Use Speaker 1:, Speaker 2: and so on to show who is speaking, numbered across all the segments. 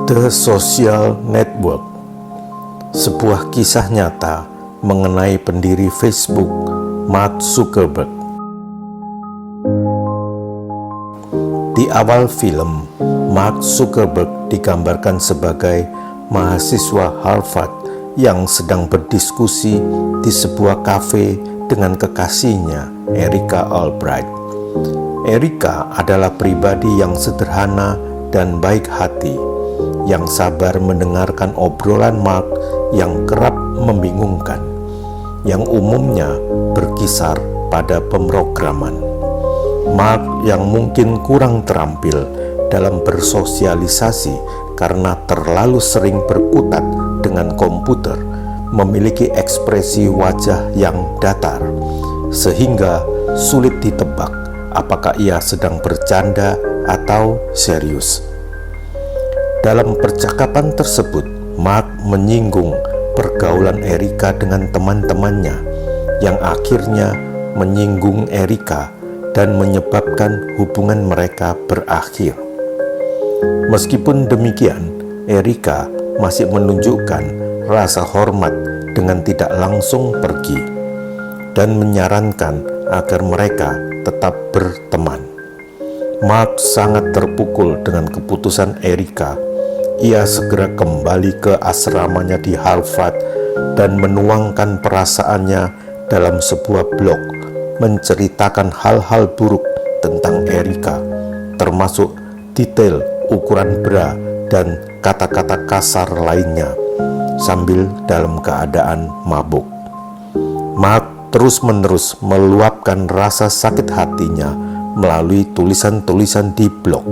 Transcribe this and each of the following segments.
Speaker 1: The Social Network, sebuah kisah nyata mengenai pendiri Facebook, Mark Zuckerberg. Di awal film, Mark Zuckerberg digambarkan sebagai mahasiswa Harvard yang sedang berdiskusi di sebuah kafe dengan kekasihnya, Erica Albright. Erica adalah pribadi yang sederhana dan baik hati, yang sabar mendengarkan obrolan Mark yang kerap membingungkan, yang umumnya berkisar pada pemrograman. Mark yang mungkin kurang terampil dalam bersosialisasi karena terlalu sering berkutat dengan komputer, memiliki ekspresi wajah yang datar, sehingga sulit ditebak apakah ia sedang bercanda atau serius. Dalam percakapan tersebut, Mark menyinggung pergaulan Erica dengan teman-temannya, yang akhirnya menyinggung Erica dan menyebabkan hubungan mereka berakhir. Meskipun demikian, Erica masih menunjukkan rasa hormat dengan tidak langsung pergi dan menyarankan agar mereka tetap berteman. Mark sangat terpukul dengan keputusan Erica. Ia segera kembali ke asramanya di Harvard dan menuangkan perasaannya dalam sebuah blog, menceritakan hal-hal buruk tentang Erica, termasuk detail ukuran bra dan kata-kata kasar lainnya, sambil dalam keadaan mabuk. Mark terus-menerus meluapkan rasa sakit hatinya melalui tulisan-tulisan di blog.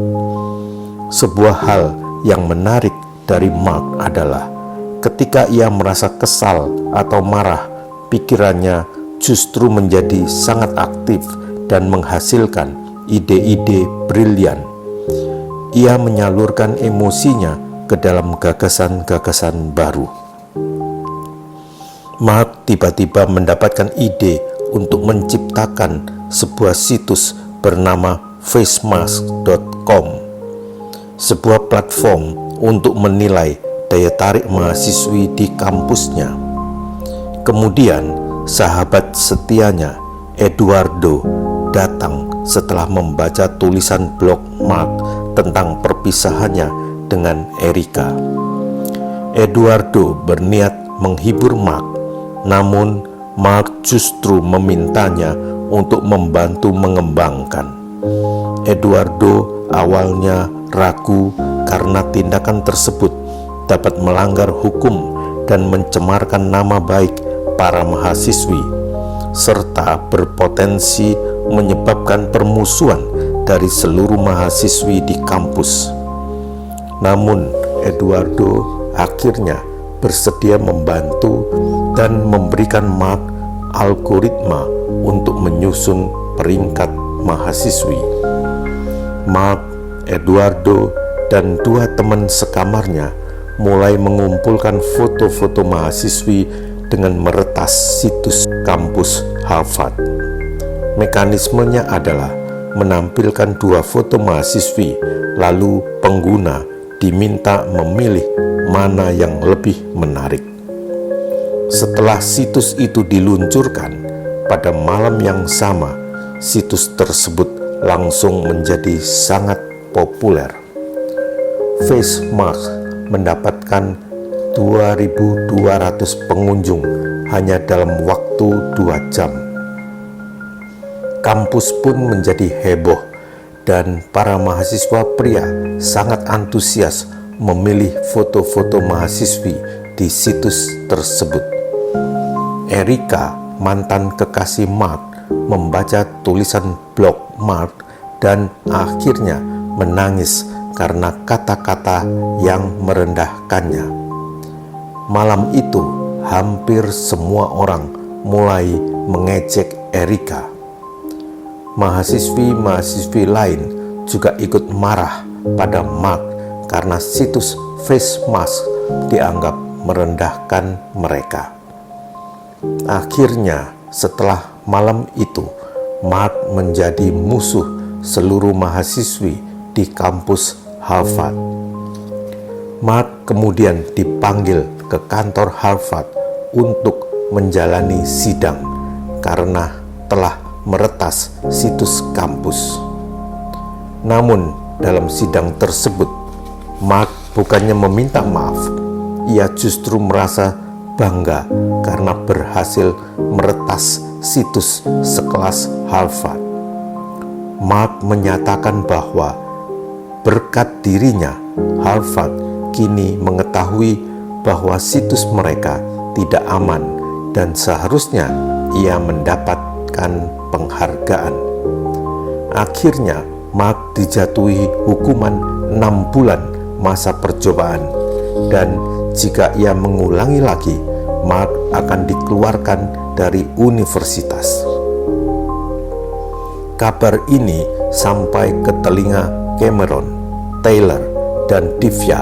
Speaker 1: Sebuah hal yang menarik dari Mark adalah ketika ia merasa kesal atau marah, pikirannya justru menjadi sangat aktif dan menghasilkan ide-ide brilian. Ia menyalurkan emosinya ke dalam gagasan-gagasan baru. Mark tiba-tiba mendapatkan ide untuk menciptakan sebuah situs bernama facemask.com, sebuah platform untuk menilai daya tarik mahasiswi di kampusnya. Kemudian, sahabat setianya, Eduardo, datang setelah membaca tulisan blog Mark tentang perpisahannya dengan Erica. Eduardo berniat menghibur Mark, namun Mark justru memintanya untuk membantu mengembangkan. Eduardo awalnya ragu karena tindakan tersebut dapat melanggar hukum dan mencemarkan nama baik para mahasiswi, serta berpotensi menyebabkan permusuhan dari seluruh mahasiswi di kampus. Namun, Eduardo akhirnya bersedia membantu dan memberikan Mark algoritma untuk menyusun peringkat mahasiswi. Mark, Eduardo, dan dua teman sekamarnya mulai mengumpulkan foto-foto mahasiswi dengan meretas situs kampus Harvard. Mekanismenya adalah menampilkan dua foto mahasiswi, lalu pengguna diminta memilih mana yang lebih menarik. Setelah situs itu diluncurkan, pada malam yang sama, situs tersebut langsung menjadi sangat populer. Facemask mendapatkan 2.200 pengunjung hanya dalam waktu 2 jam. Kampus pun menjadi heboh dan para mahasiswa pria sangat antusias memilih foto-foto mahasiswi di situs tersebut. Erica, mantan kekasih Mark, membaca tulisan blog Mark dan akhirnya menangis karena kata-kata yang merendahkannya. Malam itu, hampir semua orang mulai mengejek Erica. Mahasiswi-mahasiswi lain juga ikut marah pada Mark karena situs Facemask dianggap merendahkan mereka. Akhirnya, setelah malam itu, Mark menjadi musuh seluruh mahasiswi di kampus Harvard. Mark kemudian dipanggil ke kantor Harvard untuk menjalani sidang karena telah meretas situs kampus. Namun dalam sidang tersebut, Mark bukannya meminta maaf, ia justru merasa bangga karena berhasil meretas situs sekelas Harvard. Mark menyatakan bahwa berkat dirinya, Harvard kini mengetahui bahwa situs mereka tidak aman dan seharusnya ia mendapatkan penghargaan. Akhirnya, Mark dijatuhi hukuman 6 bulan masa percobaan, dan jika ia mengulangi lagi, Mark akan dikeluarkan dari universitas. Kabar ini sampai ke telinga Cameron, Taylor, dan Divya,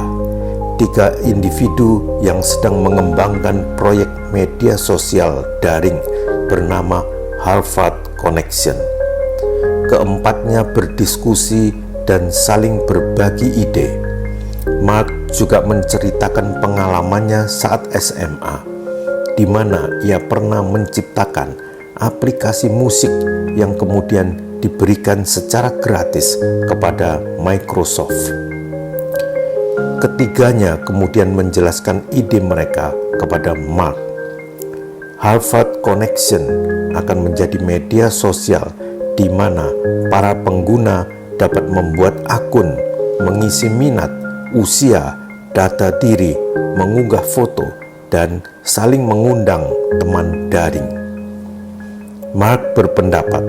Speaker 1: 3 individu yang sedang mengembangkan proyek media sosial daring bernama Harvard Connection. Keempatnya berdiskusi dan saling berbagi ide. Mark juga menceritakan pengalamannya saat SMA, di mana ia pernah menciptakan aplikasi musik yang kemudian diberikan secara gratis kepada Microsoft. Ketiganya kemudian menjelaskan ide mereka kepada Mark. Harvard Connection akan menjadi media sosial di mana para pengguna dapat membuat akun, mengisi minat, usia, data diri, mengunggah foto, dan saling mengundang teman daring. Mark berpendapat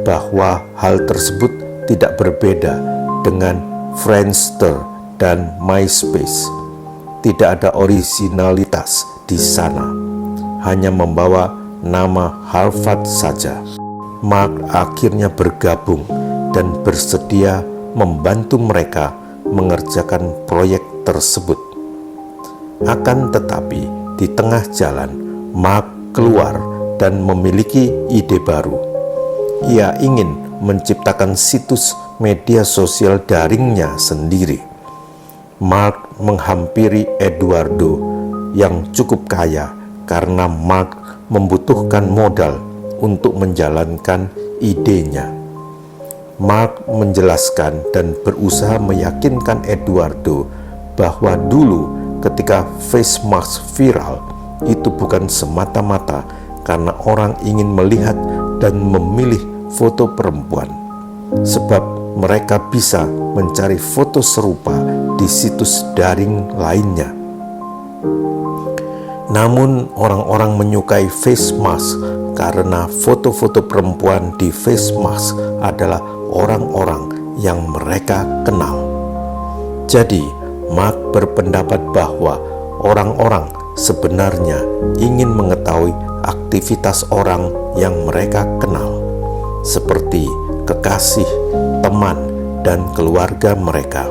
Speaker 1: bahwa hal tersebut tidak berbeda dengan Friendster dan MySpace. Tidak ada originalitas di sana, hanya membawa nama Harvard saja. Mark akhirnya bergabung dan bersedia membantu mereka mengerjakan proyek tersebut. Akan tetapi, di tengah jalan, Mark keluar dan memiliki ide baru. Ia ingin menciptakan situs media sosial daringnya sendiri. Mark menghampiri Eduardo yang cukup kaya karena Mark membutuhkan modal untuk menjalankan idenya. Mark menjelaskan dan berusaha meyakinkan Eduardo bahwa dulu ketika face mask viral itu bukan semata-mata karena orang ingin melihat dan memilih foto perempuan, sebab mereka bisa mencari foto serupa di situs daring lainnya. Namun orang-orang menyukai face mask karena foto-foto perempuan di face mask adalah orang-orang yang mereka kenal. Jadi, Mark berpendapat bahwa orang-orang sebenarnya ingin mengetahui aktivitas orang yang mereka kenal, seperti kekasih, teman, dan keluarga mereka.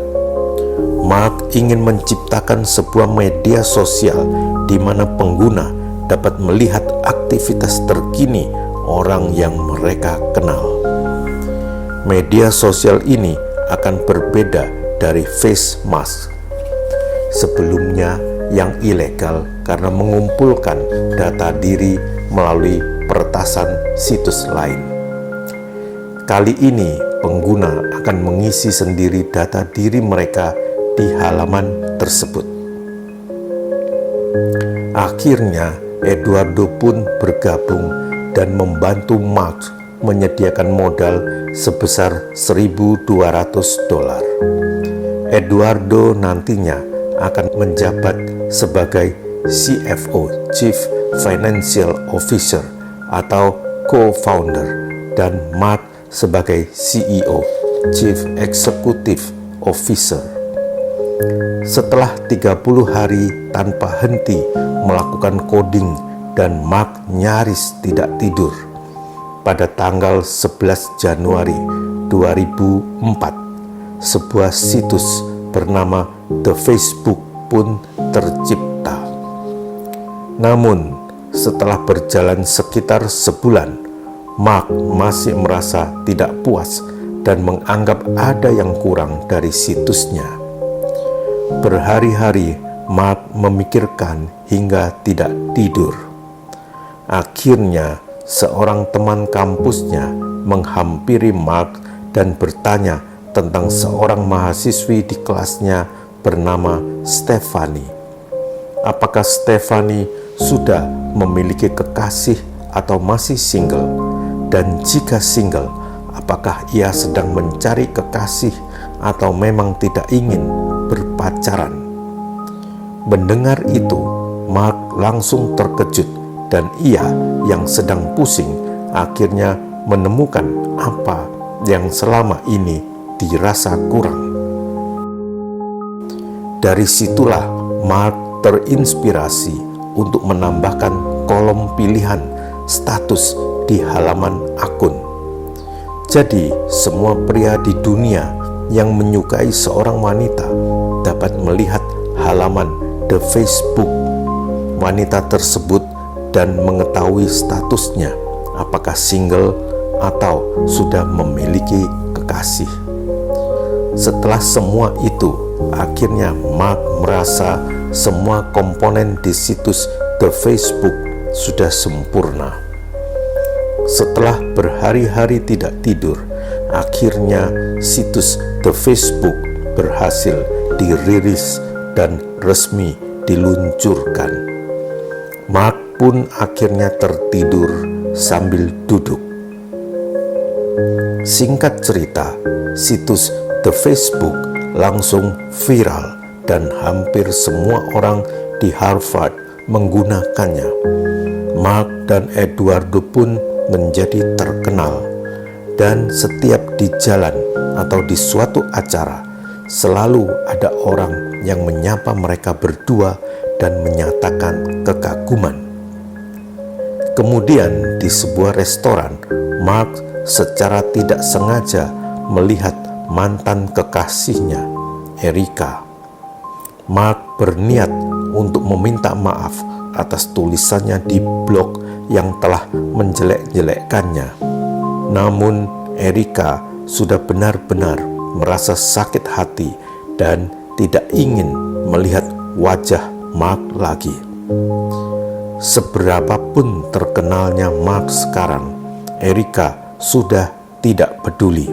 Speaker 1: Mark ingin menciptakan sebuah media sosial di mana pengguna dapat melihat aktivitas terkini orang yang mereka kenal. Media sosial ini akan berbeda dari face mask sebelumnya yang ilegal karena mengumpulkan data diri melalui peretasan situs lain. Kali ini pengguna akan mengisi sendiri data diri mereka di halaman tersebut. Akhirnya Eduardo pun bergabung dan membantu Mark menyediakan modal sebesar $1.200. Eduardo nantinya akan menjabat sebagai CFO, Chief Financial Officer atau co-founder, dan Mark sebagai CEO, Chief Executive Officer. Setelah 30 hari tanpa henti melakukan coding dan Mark nyaris tidak tidur, pada tanggal 11 Januari 2004, sebuah situs bernama The Facebook pun tercipta. Namun, setelah berjalan sekitar sebulan, Mark masih merasa tidak puas dan menganggap ada yang kurang dari situsnya. berhari-hari Mark memikirkan hingga tidak tidur. Akhirnya seorang teman kampusnya menghampiri Mark dan bertanya tentang seorang mahasiswi di kelasnya bernama Stephanie. Apakah Stephanie sudah memiliki kekasih atau masih single? Dan jika single, apakah ia sedang mencari kekasih atau memang tidak ingin berpacaran? Mendengar itu, Mark langsung terkejut dan ia yang sedang pusing akhirnya menemukan apa yang selama ini dirasa kurang. Dari situlah Mark terinspirasi untuk menambahkan kolom pilihan status di halaman akun. Jadi, semua pria di dunia yang menyukai seorang wanita dapat melihat halaman The Facebook wanita tersebut dan mengetahui statusnya, apakah single atau sudah memiliki kekasih. Setelah semua itu, akhirnya Mark merasa semua komponen di situs The Facebook sudah sempurna. Setelah berhari-hari tidak tidur, akhirnya situs The Facebook berhasil dirilis dan resmi diluncurkan. Mark pun akhirnya tertidur sambil duduk. Singkat cerita, situs The Facebook langsung viral dan hampir semua orang di Harvard menggunakannya. Mark dan Eduardo pun menjadi terkenal, dan setiap di jalan atau di suatu acara selalu ada orang yang menyapa mereka berdua dan menyatakan kekaguman. Kemudian di sebuah restoran, Mark secara tidak sengaja melihat mantan kekasihnya, Erika. Mark berniat untuk meminta maaf atas tulisannya di blog yang telah menjelek-jelekkannya. Namun Erika sudah benar-benar merasa sakit hati dan tidak ingin melihat wajah Mark lagi. Seberapapun terkenalnya Mark sekarang, Erika sudah tidak peduli.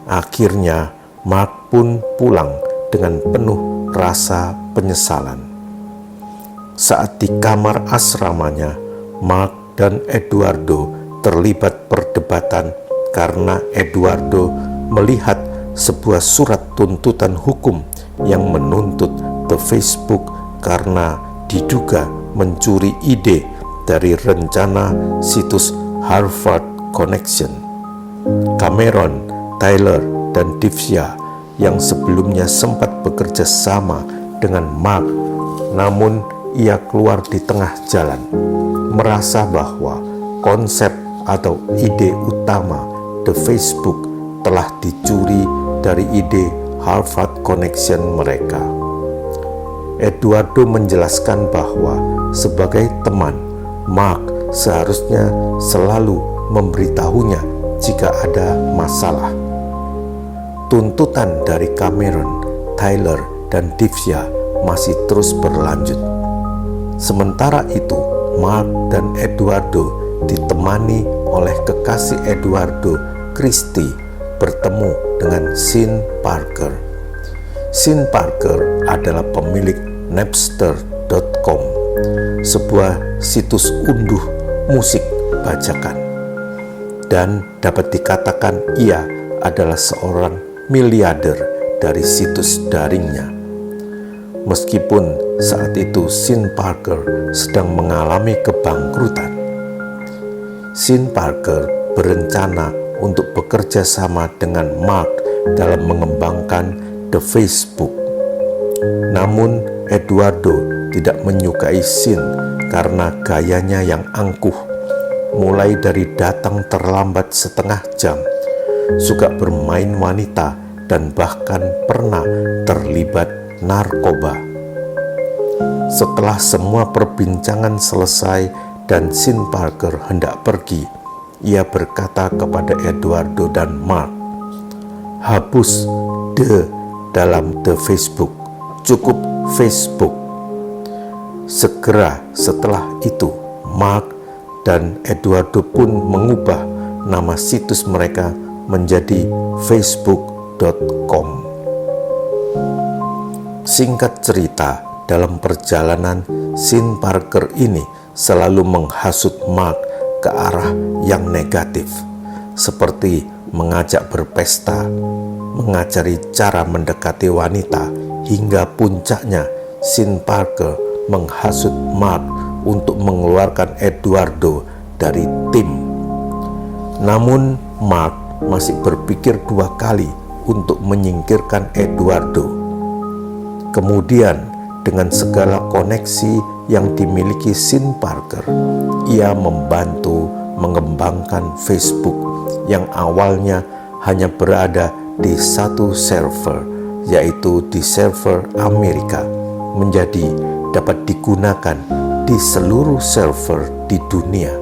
Speaker 1: Akhirnya Mark pun pulang dengan penuh rasa penyesalan. Saat di kamar asramanya, Mark dan Eduardo terlibat perdebatan karena Eduardo melihat sebuah surat tuntutan hukum yang menuntut The Facebook karena diduga mencuri ide dari rencana situs Harvard Connection. Cameron, Tyler, dan Divya yang sebelumnya sempat bekerja sama dengan Mark, namun ia keluar di tengah jalan, merasa bahwa konsep atau ide utama The Facebook telah dicuri dari ide Harvard Connection mereka. Eduardo menjelaskan bahwa sebagai teman, Mark seharusnya selalu memberitahunya jika ada masalah. Tuntutan dari Cameron, Tyler, dan Divya masih terus berlanjut. Sementara itu, Mark dan Eduardo ditemani oleh kekasih Eduardo, Christy, bertemu dengan Sean Parker. Sean Parker adalah pemilik Napster.com, sebuah situs unduh musik bajakan, dan dapat dikatakan ia adalah seorang miliarder dari situs daringnya. Meskipun saat itu Sean Parker sedang mengalami kebangkrutan, Sean Parker berencana untuk bekerja sama dengan Mark dalam mengembangkan The Facebook. Namun Eduardo tidak menyukai Sean karena gayanya yang angkuh, mulai dari datang terlambat setengah jam, suka bermain wanita, dan bahkan pernah terlibat narkoba. Setelah semua perbincangan selesai dan Sean Parker hendak pergi, ia berkata kepada Eduardo dan Mark, "Hapus the dalam The Facebook, cukup Facebook. Segera setelah itu, Mark dan Eduardo pun mengubah nama situs mereka menjadi facebook.com. Singkat cerita, dalam perjalanan, Sean Parker ini selalu menghasut Mark ke arah yang negatif, seperti mengajak berpesta, mengajari cara mendekati wanita, hingga puncaknya Sean Parker menghasut Mark untuk mengeluarkan Eduardo dari tim. Namun Mark masih berpikir 2 kali untuk menyingkirkan Eduardo. Kemudian dengan segala koneksi yang dimiliki Sean Parker, ia membantu mengembangkan Facebook yang awalnya hanya berada di satu server, yaitu di server Amerika, menjadi dapat digunakan di seluruh server di dunia.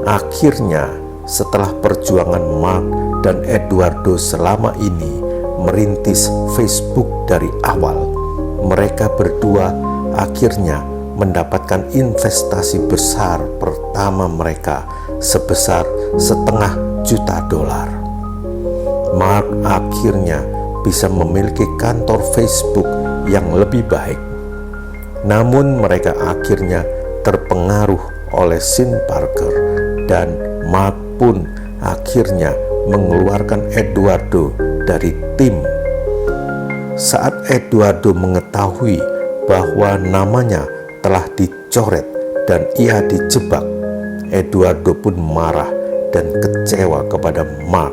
Speaker 1: Akhirnya, setelah perjuangan Mark dan Eduardo selama ini merintis Facebook dari awal, mereka berdua akhirnya mendapatkan investasi besar pertama mereka sebesar $500,000. Mark akhirnya bisa memiliki kantor Facebook yang lebih baik. Namun mereka akhirnya terpengaruh oleh Sean Parker dan Mark pun akhirnya mengeluarkan Eduardo dari tim. Saat Eduardo mengetahui bahwa namanya telah dicoret dan ia dijebak, Eduardo pun marah dan kecewa kepada Mark.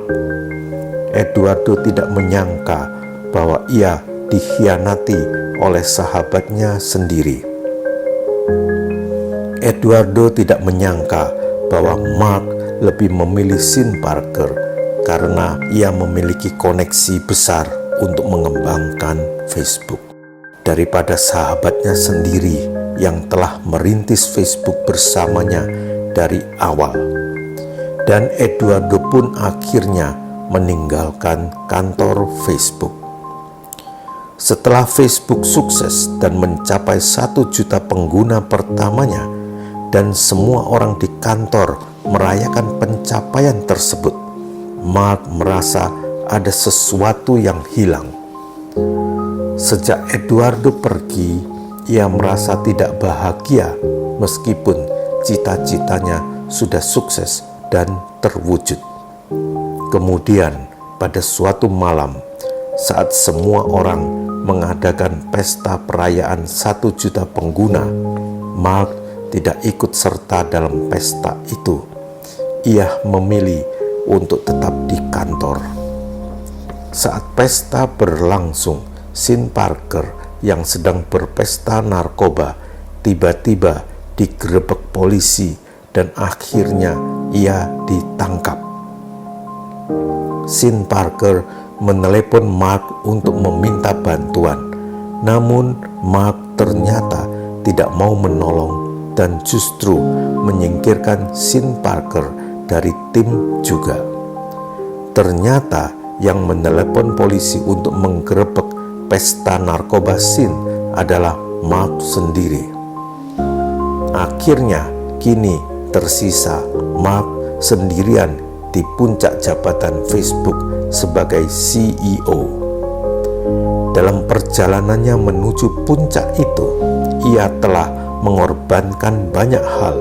Speaker 1: Eduardo tidak menyangka bahwa ia dikhianati oleh sahabatnya sendiri. Eduardo tidak menyangka bahwa Mark lebih memilih Sean Parker karena ia memiliki koneksi besar untuk mengembangkan Facebook daripada sahabatnya sendiri yang telah merintis Facebook bersamanya dari awal. Dan Eduardo pun akhirnya meninggalkan kantor Facebook. Setelah Facebook sukses dan mencapai 1 juta pengguna pertamanya, dan semua orang di kantor merayakan pencapaian tersebut, Mark merasa ada sesuatu yang hilang. Sejak Eduardo pergi, ia merasa tidak bahagia meskipun cita-citanya sudah sukses dan terwujud. Kemudian pada suatu malam, saat semua orang mengadakan pesta perayaan 1 juta pengguna, Mark tidak ikut serta dalam pesta itu. Ia memilih untuk tetap di kantor. Saat pesta berlangsung, Sean Parker yang sedang berpesta narkoba tiba-tiba digerebek polisi dan akhirnya ia ditangkap. Sean Parker menelepon Mark untuk meminta bantuan, namun Mark ternyata tidak mau menolong dan justru menyingkirkan Sean Parker dari tim juga. Ternyata yang menelepon polisi untuk menggerebek pesta narkoba Sean adalah Mark sendiri. Akhirnya kini tersisa Mark sendirian di puncak jabatan Facebook sebagai CEO. Dalam perjalanannya menuju puncak itu, ia telah mengorbankan banyak hal,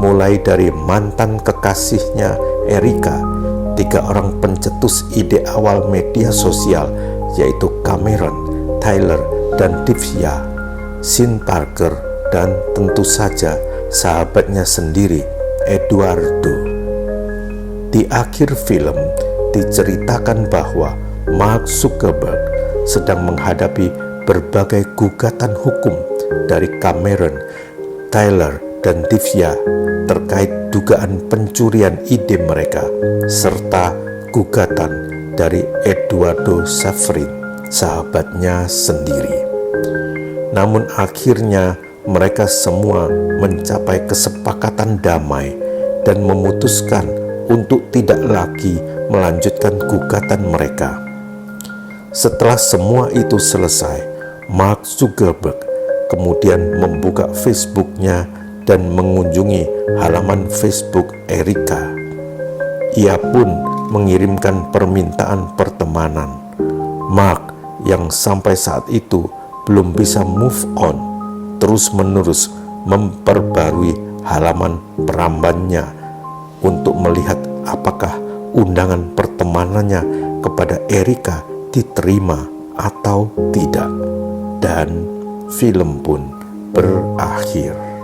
Speaker 1: mulai dari mantan kekasihnya Erika, 3 orang pencetus ide awal media sosial, yaitu Cameron, Tyler, dan Divya, Sean Parker, dan tentu saja sahabatnya sendiri, Eduardo. Di akhir film diceritakan bahwa Mark Zuckerberg sedang menghadapi berbagai gugatan hukum dari Cameron, Tyler, dan Divya terkait dugaan pencurian ide mereka, serta gugatan dari Eduardo Saverin, sahabatnya sendiri. Namun akhirnya mereka semua mencapai kesepakatan damai dan memutuskan untuk tidak lagi melanjutkan gugatan mereka. Setelah semua itu selesai, Mark Zuckerberg kemudian membuka Facebook-nya dan mengunjungi halaman Facebook Erika. Ia pun mengirimkan permintaan pertemanan. Mark yang sampai saat itu belum bisa move on, terus-menerus memperbarui halaman perambannya untuk melihat apakah undangan pertemanannya kepada Erika diterima atau tidak. Dan film pun berakhir.